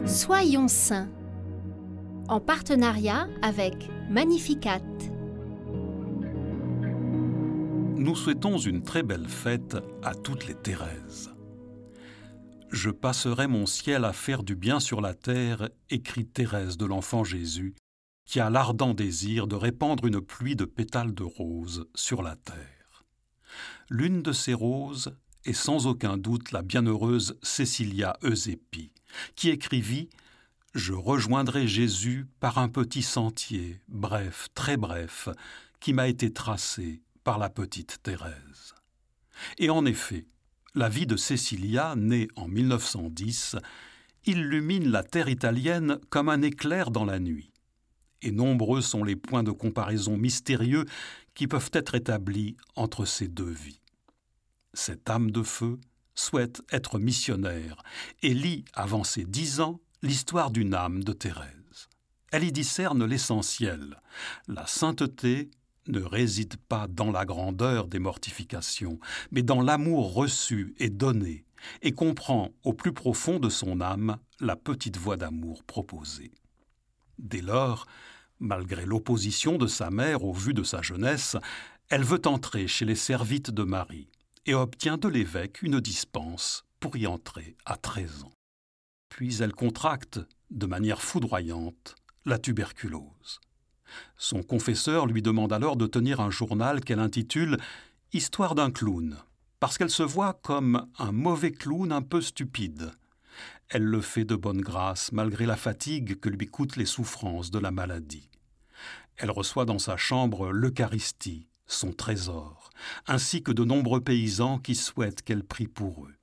Soyons saints, en partenariat avec Magnificat. Nous souhaitons une très belle fête à toutes les Thérèses. Je passerai mon ciel à faire du bien sur la terre, écrit Thérèse de l'Enfant Jésus, qui a l'ardent désir de répandre une pluie de pétales de roses sur la terre. L'une de ces roses est sans aucun doute la bienheureuse Cecilia Eusépie, qui écrivit « Je rejoindrai Jésus par un petit sentier, bref, très bref, qui m'a été tracé par la petite Thérèse. » Et en effet, la vie de Cecilia, née en 1910, illumine la terre italienne comme un éclair dans la nuit. Et nombreux sont les points de comparaison mystérieux qui peuvent être établis entre ces deux vies. Cette âme de feu souhaite être missionnaire et lit, avant ses 10 ans, l'histoire d'une âme de Thérèse. Elle y discerne l'essentiel. La sainteté ne réside pas dans la grandeur des mortifications, mais dans l'amour reçu et donné, et comprend au plus profond de son âme la petite voie d'amour proposée. Dès lors, malgré l'opposition de sa mère au vu de sa jeunesse, elle veut entrer chez les servites de Marie et obtient de l'évêque une dispense pour y entrer à 13 ans. Puis elle contracte, de manière foudroyante, la tuberculose. Son confesseur lui demande alors de tenir un journal qu'elle intitule « Histoire d'un clown », parce qu'elle se voit comme un mauvais clown un peu stupide. Elle le fait de bonne grâce, malgré la fatigue que lui coûtent les souffrances de la maladie. Elle reçoit dans sa chambre l'Eucharistie, son trésor, ainsi que de nombreux paysans qui souhaitent qu'elle prie pour eux.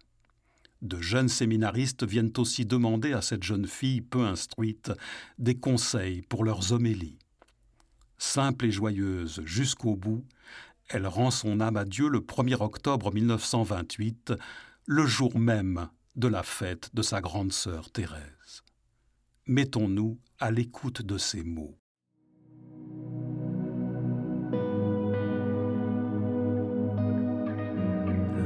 De jeunes séminaristes viennent aussi demander à cette jeune fille peu instruite des conseils pour leurs homélies. Simple et joyeuse jusqu'au bout, elle rend son âme à Dieu le 1er octobre 1928, le jour même de la fête de sa grande sœur Thérèse. Mettons-nous à l'écoute de ces mots.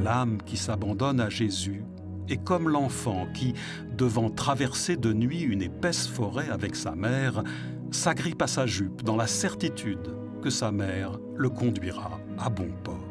L'âme qui s'abandonne à Jésus est comme l'enfant qui, devant traverser de nuit une épaisse forêt avec sa mère, s'agrippe à sa jupe dans la certitude que sa mère le conduira à bon port.